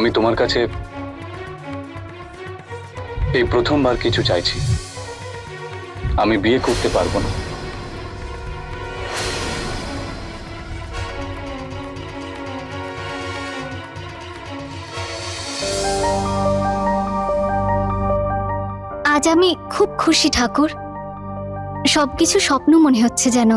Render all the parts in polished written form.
আমি তোমার কাছে এই প্রথমবার কিছু চাইছি। আমি বিয়ে করতে পারবো না। আজ আমি খুব খুশি ঠাকুর। সবকিছু স্বপ্ন মনে হচ্ছে যেন।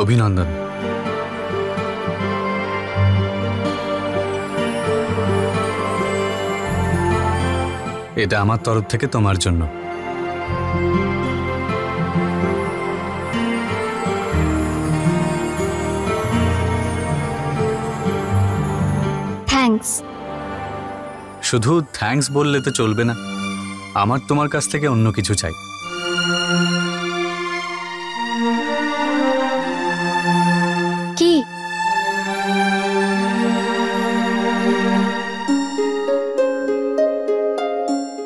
অভিনন্দন। এটা আমার তরফ থেকে তোমার জন্য। থ্যাঙ্কস। শুধু থ্যাঙ্কস বললে তো চলবে না, আমার তোমার কাছ থেকে অন্য কিছু চাই। কি?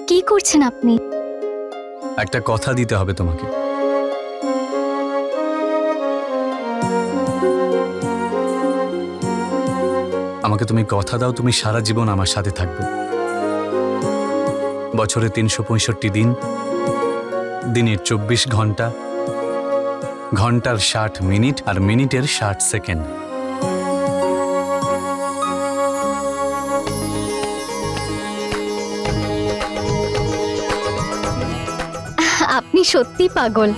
কি করছেন আপনি? একটা কথা দিতে হবে তোমাকে। আমাকে তুমি কথা দাও, তুমি সারা জীবন আমার সাথে থাকবে। বছরে 365 দিন, দিনের 24 ঘন্টা, ঘন্টার 60 মিনিট আর মিনিটের 60 সেকেন্ড। আপনি সত্যি পাগল।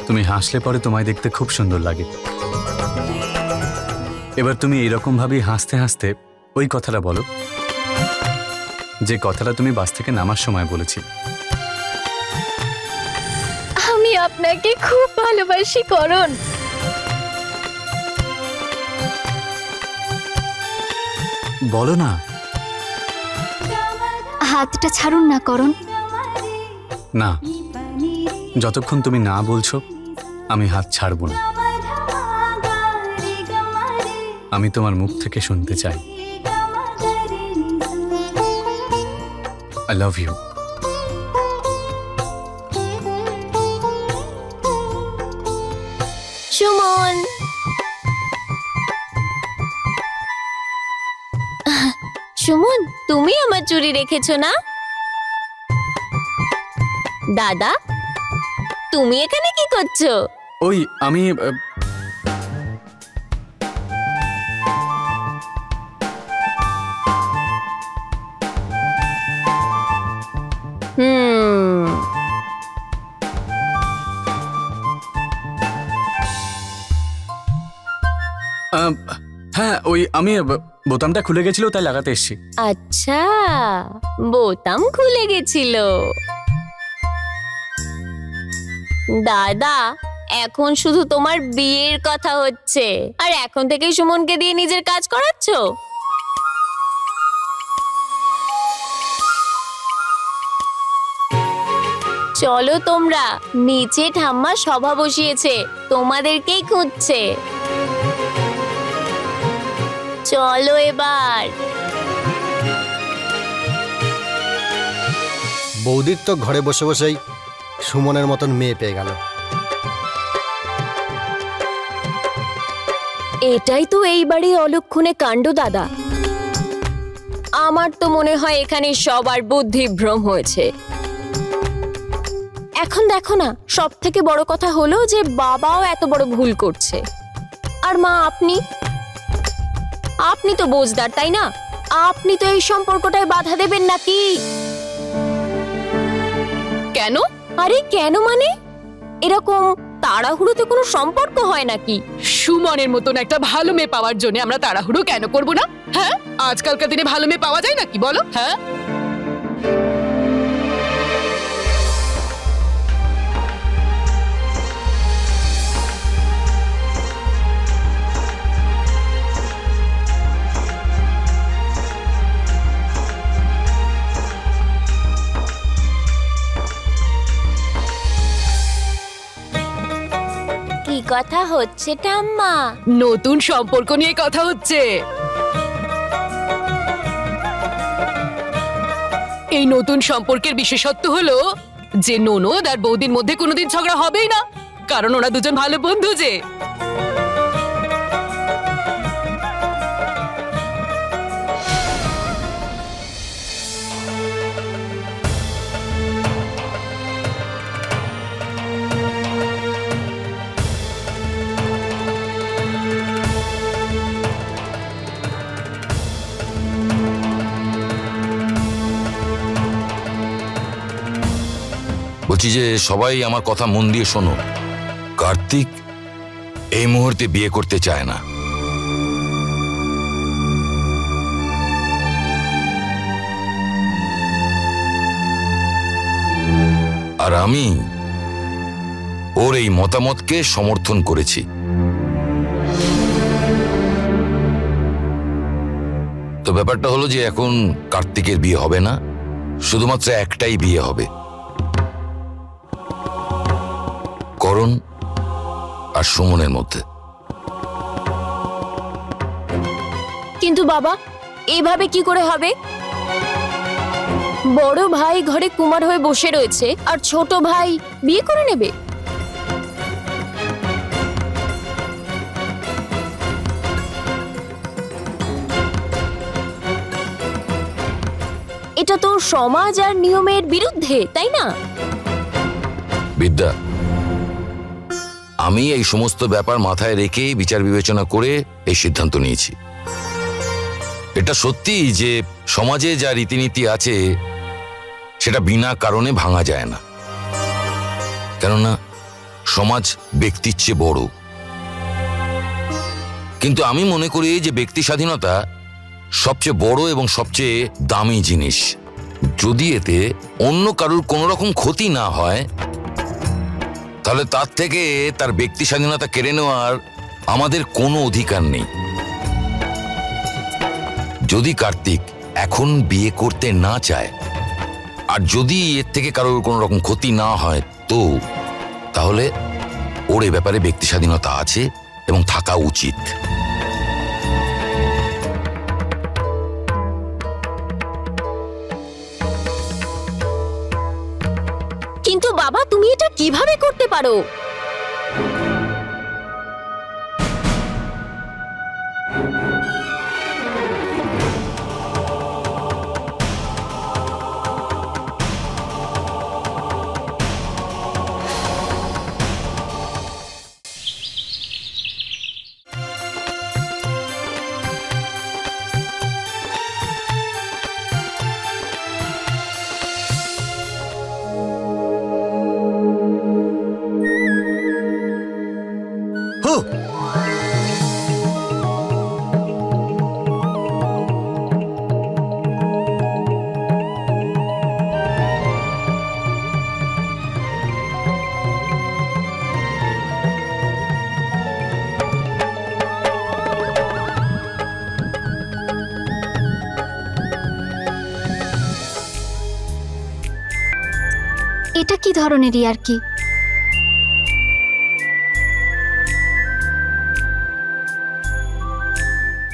তুমি হাসলে পরে তোমায় দেখতে খুব সুন্দর লাগে। এবার তুমি এইরকম ভাবেই হাসতে হাসতে ওই কথাটা বলো যে কথাটা তুমি বাস থেকে নামার সময় বলেছি। আমি আপনাকে খুব ভালোবাসি করণ। বলো না। হাতটা ছাড়ুন না করণ। না, যতক্ষণ তুমি না বলছো আমি হাত ছাড়ব না। আমি তোমার মুখ থেকে শুনতে চাই I love you. Suman, Suman, তুমি আমার চুড়ি রেখেছো না? দাদা, তুমি এখানে কি করছো? ওই আমি হ্যাঁ, ওই আমি বোতামটা খুলে গেছিল তাই লাগাতে এসেছি। আচ্ছা, বোতাম খুলে গেছিল। দাদা, এখন শুধু তোমার বিয়ের কথা হচ্ছে আর এখন থেকেই সুমনকে দিয়ে নিজের কাজ করাচ্ছ। চলো তোমরা, নিচে ঠাম্মা সভা বসিয়েছে, তোমাদেরকেই খুঁজছে। চলো এবার। বৌদির তো ঘরে বসে বসেই সুমনের মতন মেয়ে পেয়ে গেল। এটাই তো এইবারে অলক্ষণে কাণ্ড দাদা। আমার তো মনে হয় এখানে সবার বুদ্ধিভ্রম হয়েছে। এখন দেখো না, সব থেকে বড় কথা হলো যে বাবাও এত বড় ভুল করছে। আর মা, আপনি তো বোঝদার, তাই না? আপনি তো এই সম্পর্কটায় বাধা দেবেন নাকি? কেন? আরে কেন মানে, এরকম তাড়াহুড়োতে কোনো সম্পর্ক হয় নাকি? সুমনের মতন একটা ভালো মেয়ে পাওয়ার জন্য আমরা তাড়াহুড়ো কেন করব না? হ্যাঁ, আজকালকার দিনে ভালো মেয়ে পাওয়া যায় নাকি বলো? হ্যাঁ, কথা হচ্ছে ঠাম্মা? নতুন সম্পর্ক নিয়ে কথা হচ্ছে। এই নতুন সম্পর্কের বিশেষত্ব হলো যে ননদ আর বৌদির মধ্যে কোনোদিন ঝগড়া হবেই না, কারণ ওরা দুজন ভালো বন্ধু যে। বলছি যে সবাই আমার কথা মন দিয়ে শোনো, কার্তিক এই মুহূর্তে বিয়ে করতে চায় না। আর আমি ওর এই মতামতকে সমর্থন করেছি। তো ব্যাপারটা হলো যে এখন কার্তিকের বিয়ে হবে না, শুধুমাত্র একটাই বিয়ে হবে, করণ আর সুমনের মধ্যে। কিন্তু বাবা, এভাবে কি করে হবে? বড় ভাই ঘরে কুমার হয়ে বসে রয়েছে আর ছোট ভাই বিয়ে করে নেবে। এটা তো সমাজ আর নিয়মের বিরুদ্ধে, তাই না? বিদ্যা, আমি এই সমস্ত ব্যাপার মাথায় রেখে বিচার বিবেচনা করে এই সিদ্ধান্ত নিয়েছি। এটা সত্যি যে সমাজে যা রীতিনীতি আছে সেটা বিনা কারণে ভাঙা যায় না, কেননা সমাজ ব্যক্তির চেয়ে বড়। কিন্তু আমি মনে করি যে ব্যক্তি স্বাধীনতা সবচেয়ে বড় এবং সবচেয়ে দামি জিনিস। যদি এতে অন্য কারুর কোনো রকম ক্ষতি না হয়, তাহলে তার থেকে তার ব্যক্তি স্বাধীনতা কেড়ে নেওয়ার আমাদের কোনো অধিকার নেই। যদি কার্তিক এখন বিয়ে করতে না চায়, আর যদি এর থেকে কারোর কোনো রকম ক্ষতি না হয়, তো তাহলে ওর এ ব্যাপারে ব্যক্তি স্বাধীনতা আছে এবং থাকা উচিত। কিন্তু বাবা, তুমি এটা কিভাবে করতে পারো? এটা কি ধরনের ইয়ার্কি?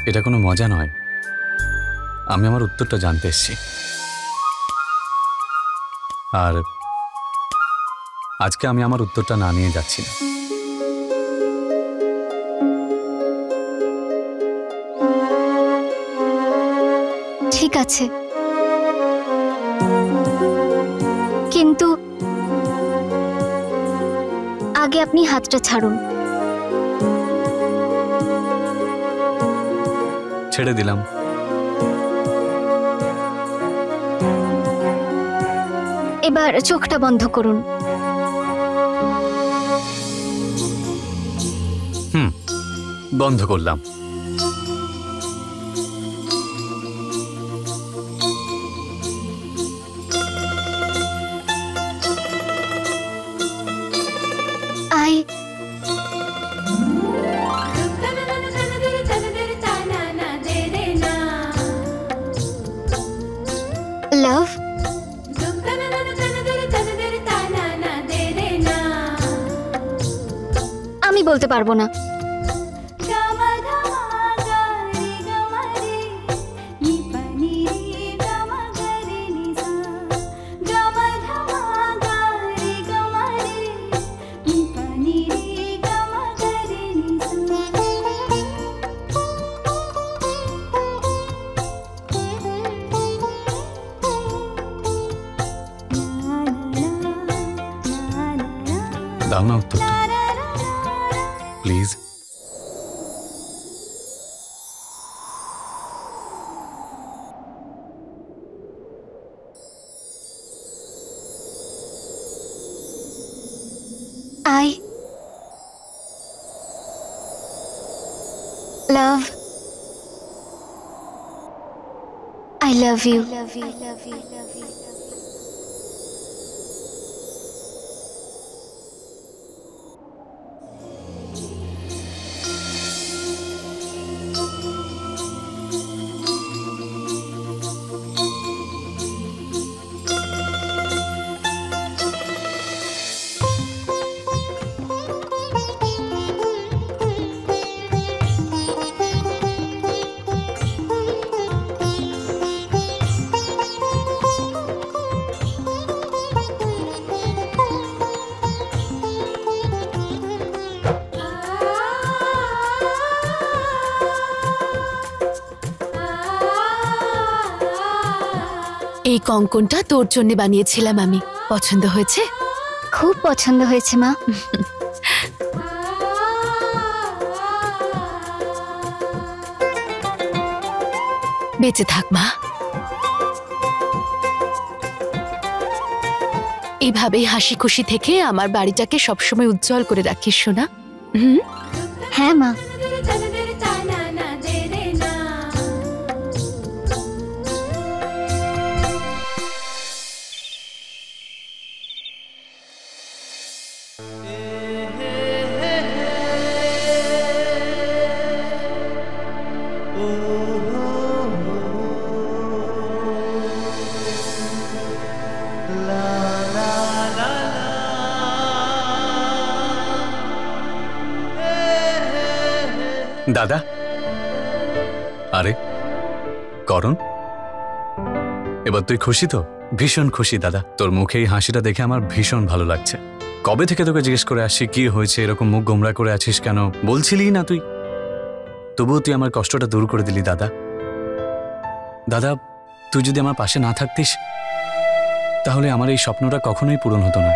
এটা কোনো মজা নয়। আমি আমার উত্তরটা জানতে এসেছি, আর আজকে আমি আমার উত্তরটা না নিয়ে যাচ্ছি না। ঠিক আছে, কিন্তু আগে আপনি হাতটা ছাড়ুন। ছেড়ে দিলাম। এবার চোখটা বন্ধ করুন। বন্ধ করলাম। লাভ, আমি বলতে পারবো না। দাও না উত্তরটা প্লিজ। I love you. এই কঙ্কনটা তোর জন্য বানিয়েছিলাম আমি, পছন্দ হয়েছে? খুব পছন্দ হয়েছে মা। বেঁচে থাক মা, এইভাবেই হাসি খুশি থেকে আমার বাড়িটাকে সবসময় উজ্জ্বল করে রাখিস সোনা। হ্যাঁ মা। দাদা, আরে করণ, এবার তুই খুশি তো? ভীষণ খুশি দাদা, তোর মুখে এই হাসিটা দেখে আমার ভীষণ ভালো লাগছে। কবে থেকে তোকে জিজ্ঞেস করে আসছি কি হয়েছে, এরকম মুখ গোমরা করে আছিস কেন, বলছিলি না তুই, তবুও তুই আমার কষ্টটা দূর করে দিলি দাদা। দাদা, তুই যদি আমার পাশে না থাকতিস তাহলে আমার এই স্বপ্নটা কখনোই পূরণ হতো না।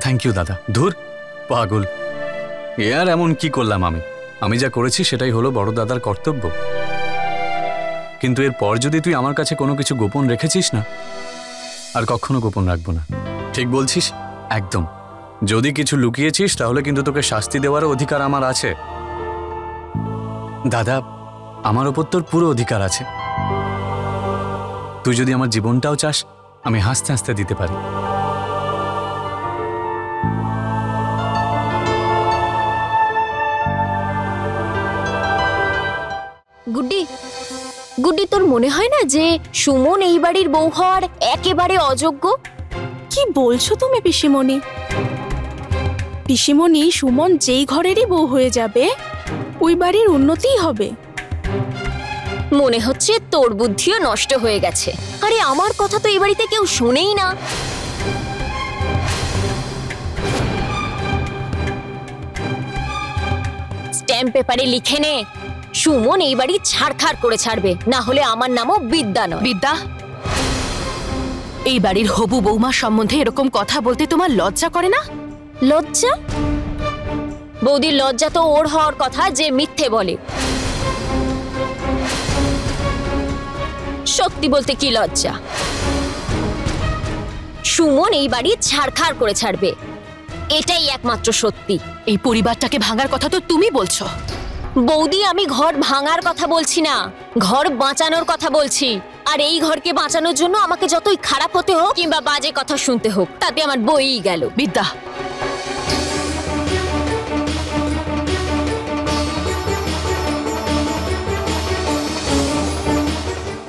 থ্যাংক ইউ দাদা। ধুর পাগল, এ আর এমন কি করলাম আমি যা করেছি সেটাই হলো বড় দাদার কর্তব্য। কিন্তু এরপর যদি তুই আমার কাছে কোনো কিছু গোপন রেখেছিস না, আর কখনো গোপন রাখবো না। ঠিক বলছিস? একদম। যদি কিছু লুকিয়েছিস তাহলে কিন্তু তোকে শাস্তি দেওয়ারও অধিকার আমার আছে দাদা। আমার ওপর তোর পুরো অধিকার আছে। তুই যদি আমার জীবনটাও চাস, আমি হাসতে হাসতে দিতে পারি। গুড্ডি, গুড্ডি, তোর মনে হয় না যে সুমন এই বাড়ির বউ হওয়ার একেবারে অযোগ্য? কি বলছো তুমি পিসিমণি? পিসিমণি, সুমন যেই ঘরেরই বউ হয়ে যাবে ওই বাড়ির উন্নতিই হবে। মনে হচ্ছে তোর বুদ্ধিও নষ্ট হয়ে গেছে। আরে আমার কথা তো এই বাড়িতে কেউ শোনেই না। স্ট্যাম্প পেপারে লিখে নে, সুমন এই বাড়ি ছাড়খাড় করে ছাড়বে, না হলে আমার নামও বিদ্যা নয়। বিদ্যা, এই বাড়ির হবু বৌমা সম্বন্ধে এরকম কথা বলতে তোমার লজ্জা করে না? লজ্জা? বৌদির লজ্জা তো ওর হওয়ার কথা যে মিথ্যে বলে। সত্যি বলতে কি লজ্জা? সুমন এই বাড়ি ছাড়খাড় করে ছাড়বে, এটাই একমাত্র সত্যি। এই পরিবারটাকে ভাঙার কথা তো তুমি বলছো। বৌদি, আমি ঘর ভাঙার কথা বলছি না, ঘর বাঁচানোর কথা বলছি। আর এই ঘরকে বাঁচানোর জন্য আমাকে যতই খারাপ হতে হোক কিংবা বাজে কথা শুনতে হোক, তাতে আমার বইই গেল। বিদ্যা,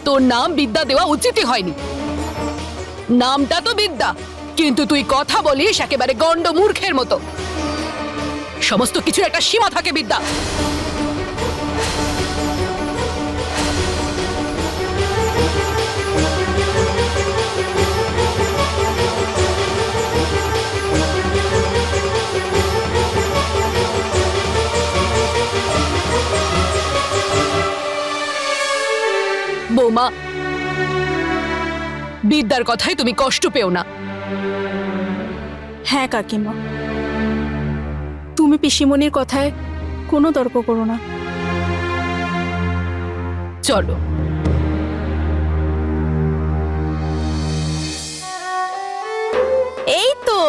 তোর নাম বিদ্যা দেওয়া উচিতই হয়নি। নামটা তো বিদ্যা, কিন্তু তুই কথা বলিস একেবারে গন্ড মূর্খের মতো। সমস্ত কিছুর একটা সীমা থাকে বিদ্যা। বৌমা, বিদ্যার কথায় তুমি কষ্ট পেও না। হ্যাঁ কাকিমা, তুমি পিসিমণির কথায় কোনো তর্ক করো না। চলো। এই তো।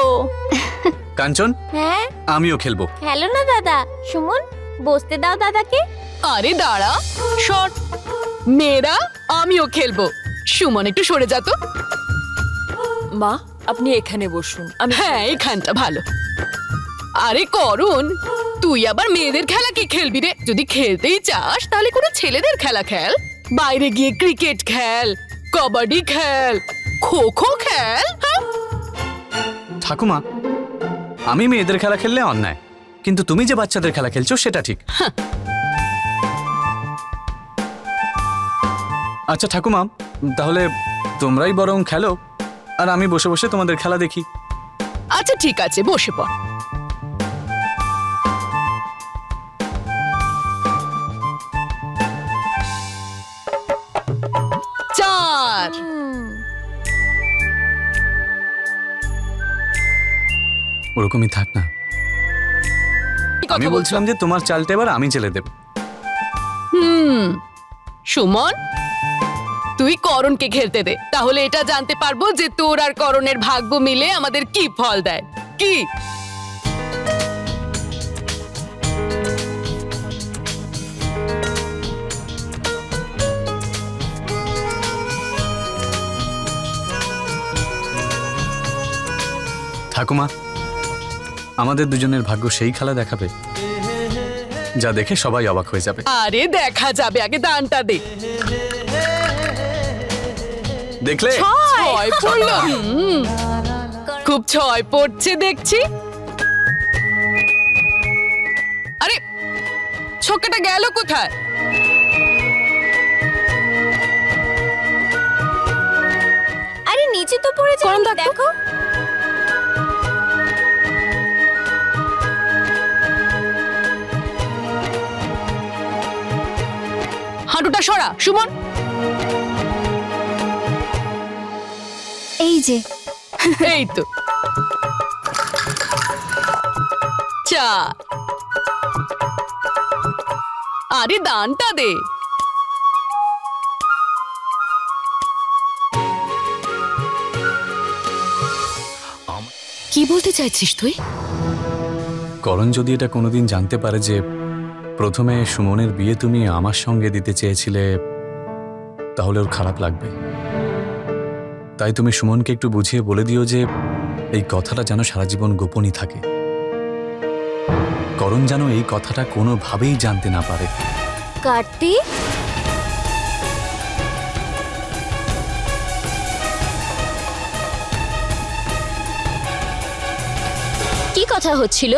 কাঞ্চন, হ্যাঁ আমিও খেলবো। খেলো না দাদা। সুমন, বসতে দাও দাদাকে। আরে দাঁড়া, শট। মেয়েরা, আমিও খেলবো। সুমন একটু সরে যা তো। মা, আপনি এখানে বসুন। হ্যাঁ, এখানটা ভালো। আরে করুন, তুই আবার মেয়েদের খেলা কি খেলবি রে? যদি খেলতেই চাস তাহলে কোনো ছেলেদের খেলা খেল। বাইরে গিয়ে ক্রিকেট খেল, কবাডি খেল, খো খো খেল। হ্যাঁ? ঠাকুমা, আমি মেয়েদের খেলা খেললে অন্যায়, কিন্তু তুমি যে বাচ্চাদের খেলা খেলছো সেটা ঠিক। আচ্ছা ঠাকুমা, তাহলে তোমরাই বরং খেলো আর আমি বসে বসে তোমাদের খেলা দেখি। আচ্ছা ঠিক আছে, বসে পড়। চার। ওরকমই থাক না। কি কথা আমি বলছো? বলছিলাম যে তোমার চালটা এবার আমি চেলে দেব। সুমন, তুই করণকে খেলতে দে, তাহলে এটা জানতে পারবো যে তোর আর করণের ভাগ্য মিলে আমাদের কি ফল দেয়। কি? ঠাকুমা, আমাদের দুজনের ভাগ্য সেই খেলা দেখাবে যা দেখে সবাই অবাক হয়ে যাবে। আরে দেখা যাবে, আগে দানটা দে। দেখলে? ছয় পড়লো। খুব ছয় পড়ছে দেখছি। আরে ছক্কাটা গেল কোথায়? আরে নিচে তো পড়েছে, করণ দেখো। দেখো। হাঁটুটা সরা সুমন। এই যে এই তো চার। আরে দানটা দে। কি বলতে চাইছিস তুই? করণ যদি এটা কোনোদিন জানতে পারে যে প্রথমে সুমনের বিয়ে তুমি আমার সঙ্গে দিতে চেয়েছিলে, তাহলে ওর খারাপ লাগবে। তাই তুমি সুমনকে একটু বুঝিয়ে বলে দিও যে এই কথাটা যেন সারা জীবন গোপনই থাকে। করণ যেন এই কথাটা কোনোভাবেই জানতে না পারে। কার্তিক, কি কথা হচ্ছিল?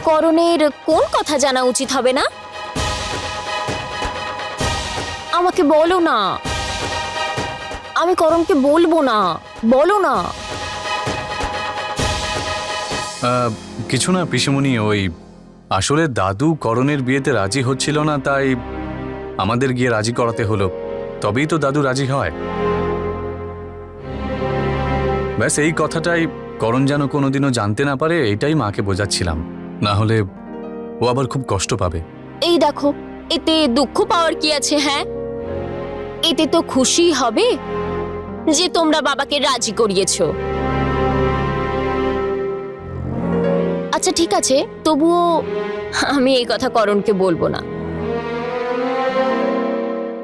করণের কোন কথা জানা উচিত হবে না? আমাকে বলো না। আমি করণকে বলবো না, বলো না। কিছু না পিসিমণি, ওই আসলে দাদু করণের বিয়েতে রাজি হচ্ছিল না, তাই আমাদের গিয়ে রাজি করাতে হলো, তবেই তো দাদু রাজি হয়। ব্যাস এই কথাটাই, করণ যেন কোনোদিনও জানতে না পারে, এটাই মাকে বোঝাচ্ছিলাম। না হলে ও আবার খুব কষ্ট পাবে। এই দেখো, এতে দুঃখ পাওয়ার কি আছে? হ্যাঁ, এতে তো খুশি হবে যে তোমরা বাবাকে রাজি করিয়েছো। আচ্ছা ঠিক আছে, তবুও আমি এই কথা করণকে বলবো না।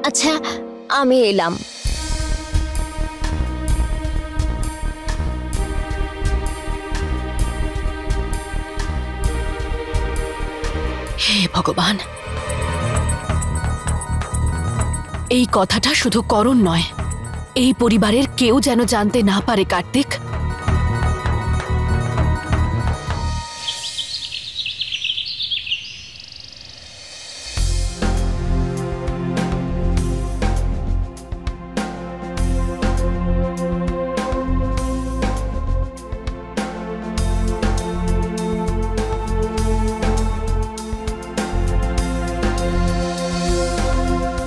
আচ্ছা, আমি এলাম। হে ভগবান, এই কথাটা শুধু করণ নয়, এই পরিবারের কেউ যেন জানতে না পারে কার্তিক।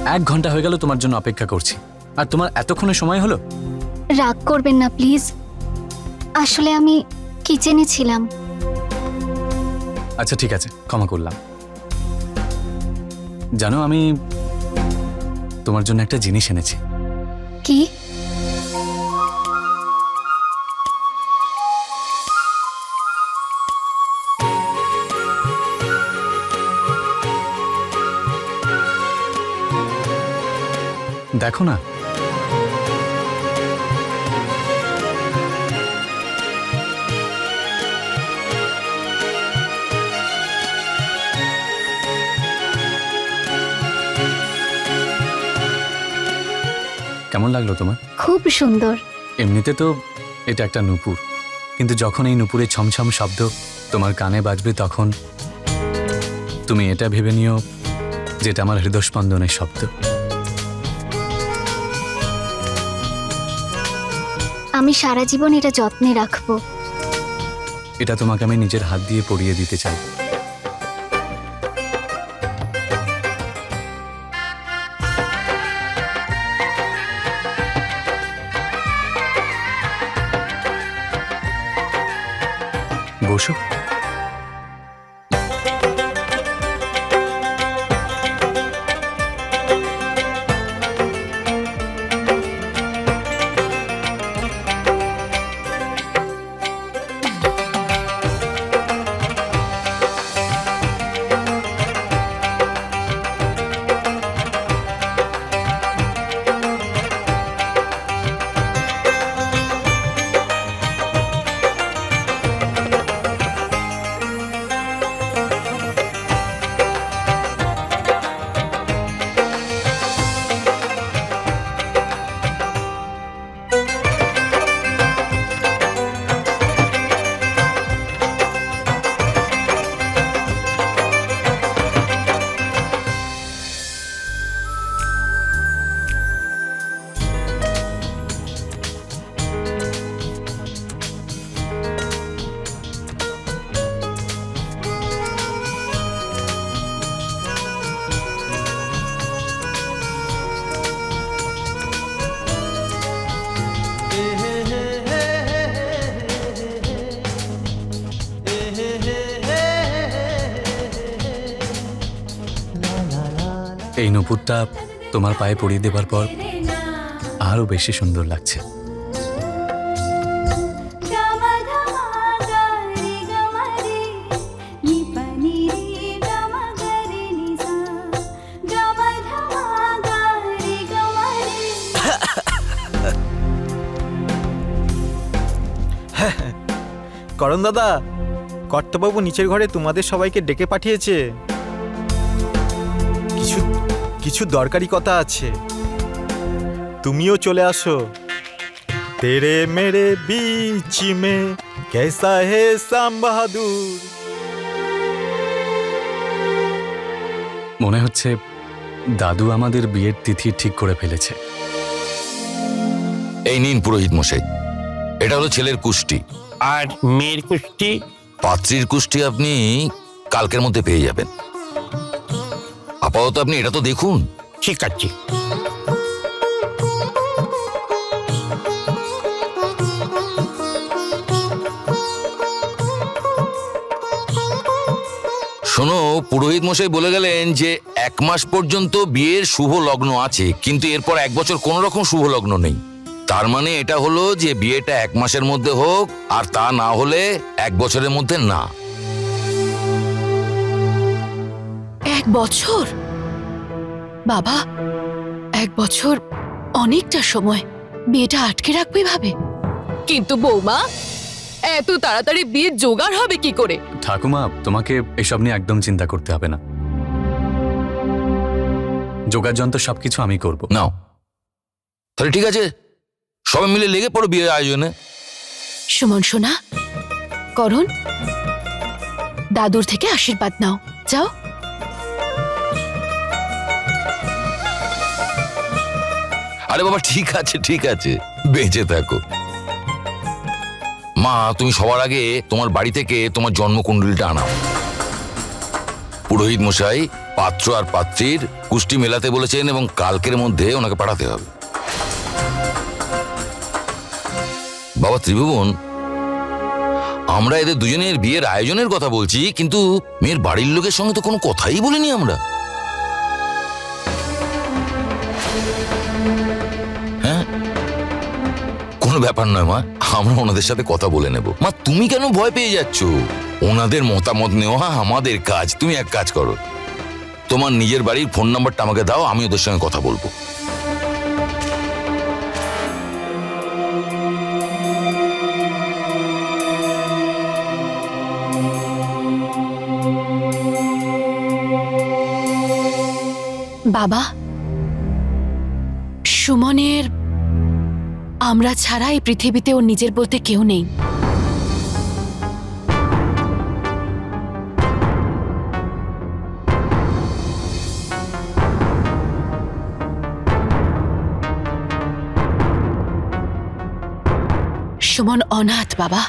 1 ঘন্টা হয়ে গেল তোমার জন্য অপেক্ষা করছি, আর তোমার এতক্ষণে সময় হলো? রাগ করবেন না প্লিজ, আসলে আমি কিচেনে ছিলাম। আচ্ছা ঠিক আছে, ক্ষমা করলাম। জানো, আমি তোমার জন্য একটা জিনিস এনেছি। কি? দেখো না। কেমন লাগলো তোমার? খুব সুন্দর। এমনিতে তো এটা একটা নূপুর, কিন্তু যখন এই নূপুরের ছমছম শব্দ তোমার কানে বাজবে তখন তুমি এটা ভেবে নিও যেটা আমার হৃদস্পন্দনের শব্দ। আমি সারা জীবন এটা যত্নে রাখবো। এটা তোমাকে আমি নিজের হাত দিয়ে পরিয়ে দিতে চাই। বসো। এই নূপুরটা তোমার পায়ে পরিয়ে দেবার পর আরো বেশি সুন্দর লাগছে। করণ দাদা, কর্তাবাবু নিচের ঘরে তোমাদের সবাইকে ডেকে পাঠিয়েছে। কিছু দরকারি কথা আছে, তুমিও চলে আসো। তেরে মেরে বিচ মে कैसा है শ্যাম বাহাদুর। মনে হচ্ছে দাদু আমাদের বিয়ের তিথি ঠিক করে ফেলেছে। এই নিন পুরোহিত মশাই, এটা হলো ছেলের কুষ্টি। আর মেয়ের কুষ্টি? পাত্রীর কুষ্টি আপনি কালকের মধ্যে পেয়ে যাবেন। আপাতত আপনি এটা তো দেখুন। ঠিক আছে। শোনো, পুরোহিত মশাই বলে গেলেন যে 1 মাস পর্যন্ত বিয়ের শুভ লগ্ন আছে, কিন্তু এরপর 1 বছর কোন রকম শুভ লগ্ন নেই। তার মানে এটা হলো যে বিয়েটা 1 মাসের মধ্যে হোক, আর তা না হলে 1 বছরের মধ্যে না। 1 বছর? বাবা, 1 বছর অনেকটা সময়, বিয়েটা আটকে রাখবে ভাবে। কিন্তু বৌমা, এত তাড়াতাড়ি বিয়ে জোগাড় হবে কি করে? ঠাকুমা, তোমাকে এসব নিয়ে একদম চিন্তা করতে হবে না। জোগাড় যন্ত্র সবকিছু আমি করব। নাও তাহলে ঠিক আছে, সবাই মিলে লেগে পড়ো বিয়ের আয়োজনে। সুমন সোনা, করণ, দাদুর থেকে আশীর্বাদ নাও, যাও। আরে বাবা, ঠিক আছে ঠিক আছে, বেঁচে থাকো। মা, তুমি সবার আগে তোমার বাড়ি থেকে তোমার জন্মকুণ্ডলীটা আনাও। পুরোহিত মশাই পাত্র আর পাত্রীর কুষ্টি মেলাতে বলেছেন এবং কালকের মধ্যে ওনাকে পাঠাতে হবে। বাবা ত্রিভুবন, আমরা এদের দুজনের বিয়ের আয়োজনের কথা বলছি, কিন্তু মেয়ের বাড়ির লোকের সঙ্গে তো কোনো কথাই বলিনি আমরা। হ্যাঁ, কোনো ব্যাপার নয় মা, আমরা ওনাদের সাথে কথা বলে নেব। মা তুমি কেন ভয় পেয়ে যাচ্ছ? ওনাদের মতামত নেওয়া আমাদের কাজ। তুমি এক কাজ করো, তোমার নিজের বাড়ির ফোন নাম্বারটা আমাকে দাও, আমি ওদের সঙ্গে কথা বলবো। বাবা, সুমনের আমরা ছাড়া এই পৃথিবীতে ওর নিজের বলতে কেউ নেই। সুমন অনাথ বাবা।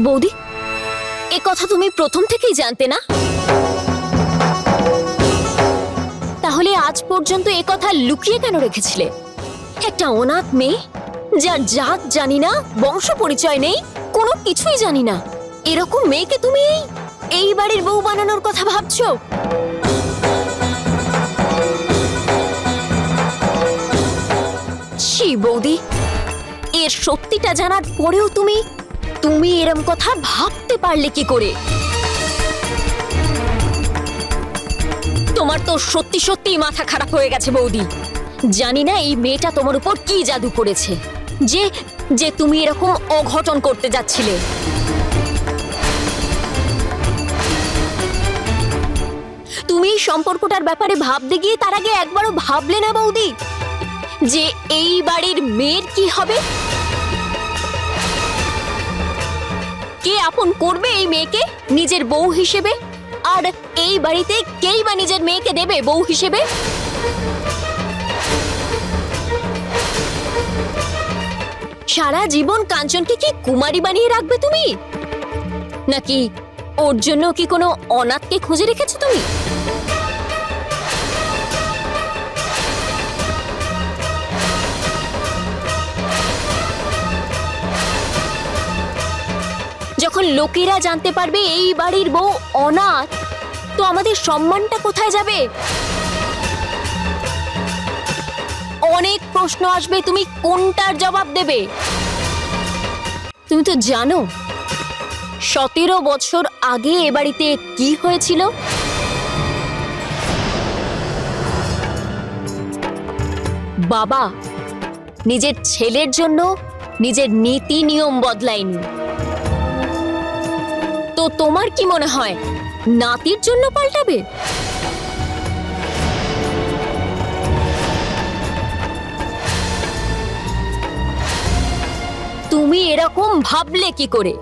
বৌদি, এ কথা তুমি প্রথম থেকেই জানতে না? তাহলে আজ পর্যন্ত এ কথা লুকিয়ে কেন রেখেছিলে? একটা অনাথ মেয়ে, যার জাত জানি না, বংশ পরিচয় নেই, কোনো কিছুই জানি না, এরকম মেয়েকে তুমি এই বাড়ির বউ বানানোর কথা ভাবছো? ছি বৌদি, এর সত্যিটা জানার পরেও তুমি এরম কথা ভাবতে পারলে কি করে? তোমার তো সত্যি সত্যি মাথা খারাপ হয়ে গেছে বৌদি। জানি না এই মেয়েটা তোমার উপর কি জাদু করেছে যে যে তুমি এরকম অঘটন করতে যাচ্ছিলে। তুমি এই সম্পর্কটার ব্যাপারে ভাবতে গিয়ে তার আগে একবারও ভাবলে না বৌদি যে এই বাড়ির মেয়ের কি হবে? কে আপন করবে এই মেয়েকে নিজের বউ হিসেবে? আর এই বাড়িতে কেই বা নিজের মেয়েকে দেবে বউ হিসেবে? সারা জীবন কাঞ্চনকে কি কুমারী বানিয়ে রাখবে তুমি? নাকি ওর জন্য কি কোনো অনাথকে খুঁজে রেখেছো তুমি? যখন লোকেরা জানতে পারবে এই বাড়ির বউ অনাথ, তো আমাদের সম্মানটা কোথায় যাবে? অনেক প্রশ্ন আসবে, তুমি কোনটার জবাব দেবে? তুমি তো জানো 17 বছর আগে এ বাড়িতে কি হয়েছিল? বাবা নিজের ছেলের জন্য নিজের নীতি নিয়ম বদলায়নি, তো তোমার কি মনে হয় নাতির জন্য পাল্টাবে? তুমি এরকম ভাবলে কি করে?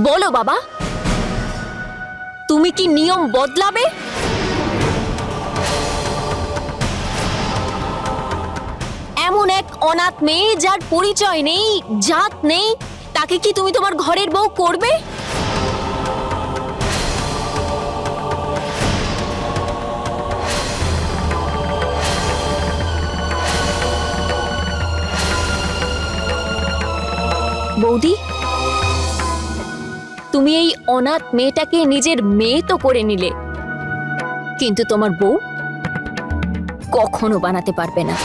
বলো বাবা, তুমি কি নিয়ম বদলাবে? এমন এক অনাথ মেয়ে যার পরিচয় নেই, জাত নেই, তাকে কি তুমি তোমার ঘরের বউ করবে? বৌদি, তুমি এই অনাথ মেয়েটাকে নিজের মেয়ে তো করে নিলে, কিন্তু তোমার বউ কখনো বানাতে পারবে না।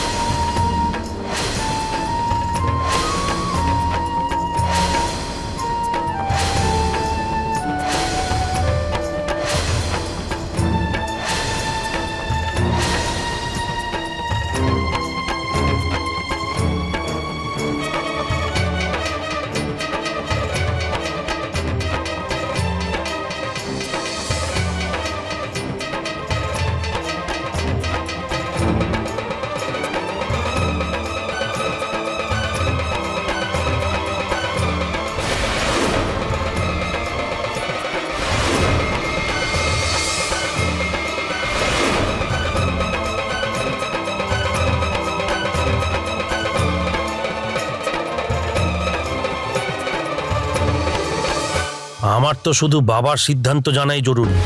আমার তো শুধু বাবার সিদ্ধান্ত জানাই জরুরি।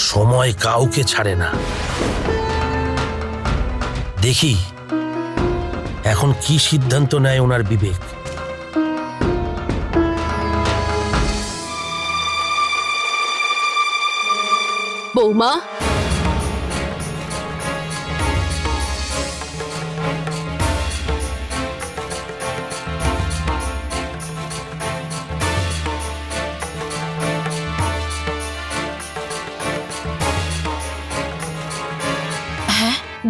সময় কাউকে ছাড়ে না। দেখি এখন কি সিদ্ধান্ত নেয় ওনার বিবেক। বৌমা,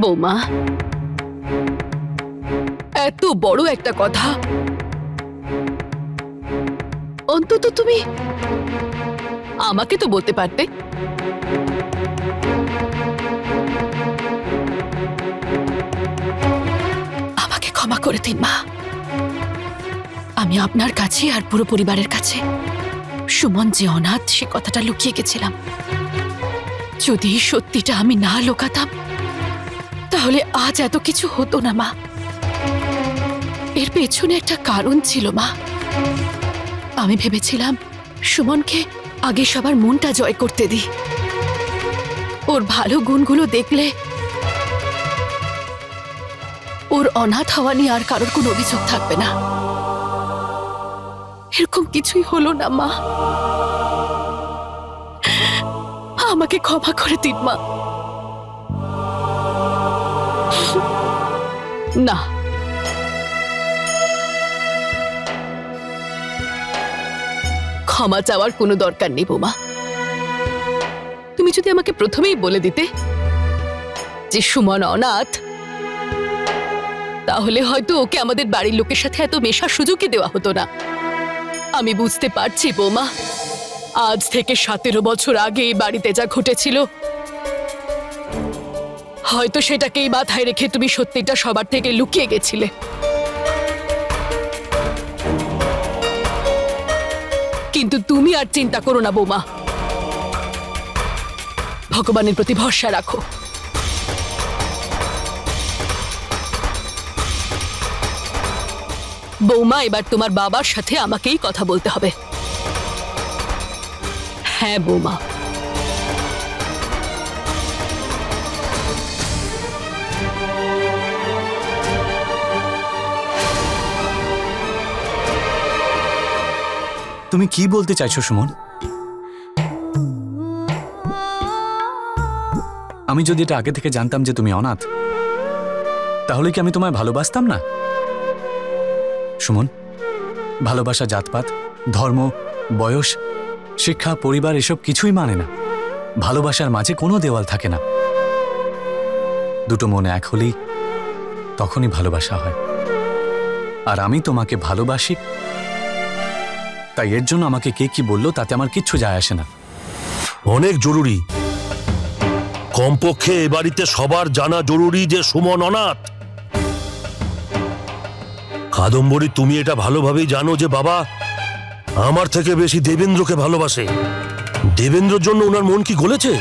বৌমা, এত বড় একটা কথা অন্তত তুমি আমাকে তো বলতে পারতে। আমাকে ক্ষমা করে দিন মা, আমি আপনার কাছে আর পুরো পরিবারের কাছে সুমন যে অনাথ সে কথাটা লুকিয়ে গেছিলাম। যদি সত্যিটা আমি না লুকাতাম তাহলে আজ এত কিছু হতো না মা। এর পেছনে একটা কারণ ছিল মা। আমি ভেবেছিলাম সুমনকে আগে সবার মনটা জয় করতে দিই, ওর ভালো গুণগুলো দেখলে ওর অনাথ হওয়া নিয়ে আর কারোর কোনো অভিযোগ থাকবে না। এরকম কিছুই হলো না মা, আমাকে ক্ষমা করে দিন মা। না, ক্ষমা চাওয়ার কোনো দরকার নেই বৌমা। তুমি যদি আমাকে প্রথমেই বলে দিতে যে সুমন অনাথ, তাহলে হয়তো ওকে আমাদের বাড়ির লোকের সাথে এত মেশার সুযোগই দেওয়া হতো না। আমি বুঝতে পারছি বৌমা, আজ থেকে 17 বছর আগে এই বাড়িতে যা ঘটেছিল হয়তো সেটাকেই মাথায় রেখে তুমি সত্যিটা সবার থেকে লুকিয়ে গেছিলে। কিন্তু তুমি আর চিন্তা করো না বৌমা, ভগবানের প্রতি ভরসা রাখো। বৌমা, এবার তোমার বাবার সাথে আমাকেই কথা বলতে হবে। হ্যাঁ বৌমা, তুমি কি বলতে চাইছো সুমন? আমি যদি এটা আগে থেকে জানতাম যে তুমি অনাথ, তাহলে কি আমি তোমায় ভালোবাসতাম না? সুমন, ভালোবাসা জাতপাত, ধর্ম, বয়স, শিক্ষা, পরিবার এসব কিছুই মানে না। ভালোবাসার মাঝে কোনো দেওয়াল থাকে না। দুটো মন এক হলেই তখনই ভালোবাসা হয়। আর আমি তোমাকে ভালোবাসি, তাই এর জন্য আমাকে কে কি বললো তাতে আমার কিচ্ছু যায় আসে না। অনেক জরুরি, কমপক্ষে এ বাড়িতে সবার জানা জরুরি যে সুমন অনাথ। কাদম্বরী, তুমি এটা ভালোভাবেই জানো যে বাবা আমার থেকে বেশি দেবেন্দ্রকে ভালোবাসে। দেবেন্দ্রর জন্য ওনার মন কি গলেছে?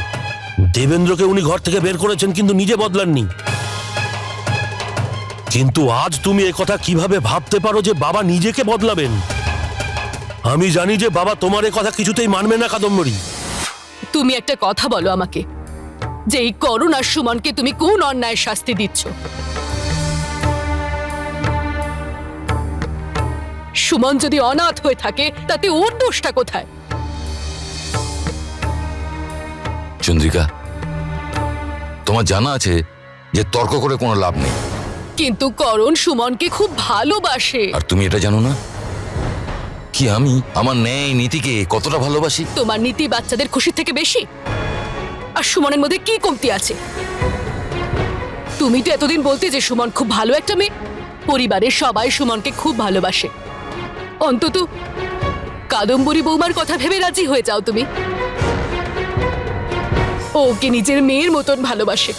দেবেন্দ্রকে উনি ঘর থেকে বের করেছেন কিন্তু নিজে বদলাননি। কিন্তু আজ তুমি একথা কিভাবে ভাবতে পারো যে বাবা নিজেকে বদলাবেন? আমি জানি যে বাবা তোমার এ কথা কিছুতেই মানবে না কাদম্বরী। তুমি একটা কথা বলো আমাকে, যে এই করুণ আর সুমনকে তুমি কোন অন্যায়ের শাস্তি দিচ্ছ? সুমন যদি অনাথ হয়ে থাকে তাতে ওর দোষটা কোথায়? চন্দ্রিকা, তোমার জানা আছে যে তর্ক করে কোনো লাভ নেই। কিন্তু করণ সুমনকে খুব ভালোবাসে। আর তুমি এটা জানো না কি আমি আমার ন্যায় নীতিকে কতটা ভালোবাসি? তোমার নীতি বাচ্চাদের খুশির থেকে বেশি? আর সুমনের মধ্যে কি কমতি আছে? তুমি তো এতদিন বলতে যে সুমন খুব ভালো একটা মেয়ে, পরিবারের সবাই সুমনকে খুব ভালোবাসে। অন্তত কাদম্বরী বৌমার কথা ভেবে রাজি হয়ে যাও তুমি। ওকে নিজের মেয়ের মতন ভালোবাসে,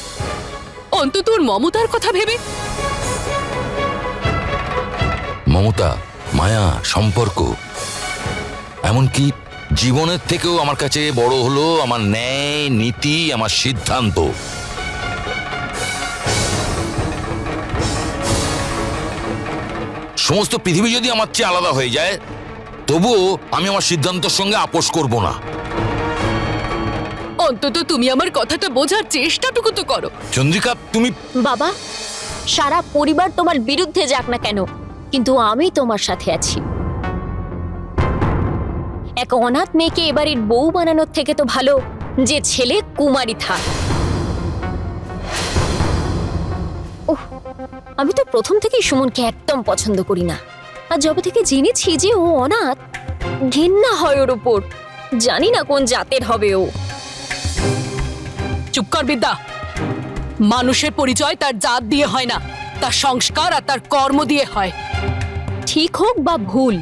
অন্তত ওর মমতার কথা ভেবে। মমতা, মায়া, সম্পর্ক, এমনকি জীবনের থেকেও আমার কাছে বড় হলো আমার ন্যায় নীতি, আমার সিদ্ধান্ত। সমস্ত পৃথিবী যদি আমার চেয়ে আলাদা হয়ে যায় তবুও আমি আমার সিদ্ধান্তের সঙ্গে আপোষ করব না। অন্তত তুমি আমার কথাটা বোঝার চেষ্টাটুকু তো করো। চন্দ্রিকা, তুমি বাবা, সারা পরিবার তোমার বিরুদ্ধে যাক না কেন, কিন্তু আমি তোমার সাথে আছি। এক অনাথ মেয়েকে এবারের বউ বানানোর থেকে তো ভালো যে ছেলে কুমারী থাক। ওহ, আমি তো প্রথম থেকেই সুমনকে একদম পছন্দ করি না। আর যবে থেকে জেনেছি যে ও অনাথ, ঘৃণা হয় ওর ওপর। জানি না কোন জাতের হবে ও। চুপ কর বিদ্যা। মানুষের পরিচয় তার জাত দিয়ে হয় না, তার সংস্কার আর তার কর্ম দিয়ে হয়। ঠিক হোক বা ভুল,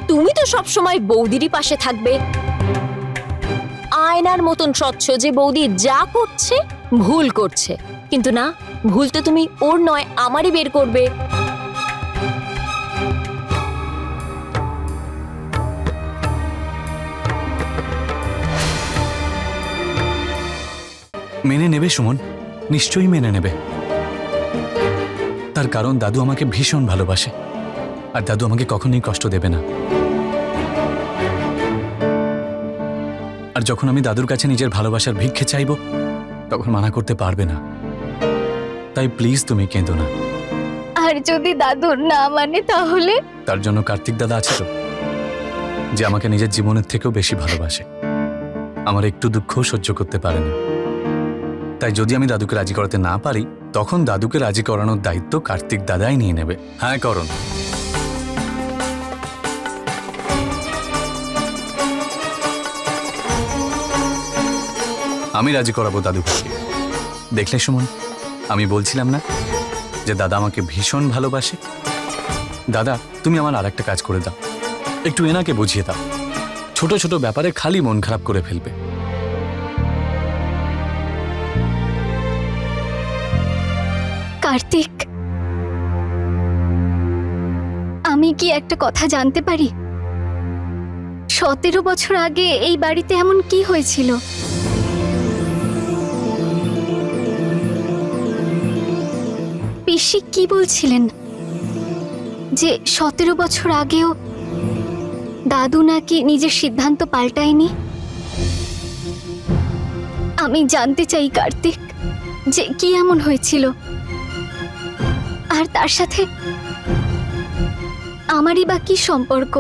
তুমি তো সবসময় বৌদিরই পাশে থাকবে। আয়নার মতন স্বচ্ছ যে বৌদি যা করছে ভুল করছে, কিন্তু না, ভুল তো তুমি ওর নয় আমারই বের করবে। মেনে নেবে সুমন, নিশ্চয়ই মেনে নেবে। তার কারণ দাদু আমাকে ভীষণ ভালোবাসে, আর দাদু আমাকে কখনোই কষ্ট দেবে না। আর যখন আমি দাদুর কাছে নিজের ভালোবাসার ভিক্ষে চাইব তখন মানা করতে পারবে না। তাই প্লিজ তুমি কেঁদো না। আর যদি দাদু না মানে তাহলে? তার জন্য কার্তিক দাদা আছে তো, যে আমাকে নিজের জীবনের থেকেও বেশি ভালোবাসে। আমার একটু দুঃখ সহ্য করতে পারে না। তাই যদি আমি দাদুকে রাজি করাতে না পারি তখন দাদুকে রাজি করানোর দায়িত্ব কার্তিক দাদাই নিয়ে নেবে। হ্যাঁ করণ, আমি রাজি করাবো দাদুকে। দেখলে সুমন, আমি বলছিলাম না যে দাদা আমাকে ভীষণ ভালোবাসে? দাদা, তুমি আমার আর একটা কাজ করে দাও, একটু এনাকে বুঝিয়ে দাও। ছোট ছোট ব্যাপারে খালি মন খারাপ করে ফেলবে। কার্তিক, আমি কি একটা কথা জানতে পারি? 17 বছর আগে এই বাড়িতে এমন কি হয়েছিল? পিসি কি বলছিলেন যে 17 বছর আগেও দাদু নাকি নিজের সিদ্ধান্ত পাল্টায়নি? আমি জানতে চাই কার্তিক, যে কি এমন হয়েছিল। আর তার সাথে আমারই বা কি সম্পর্ক?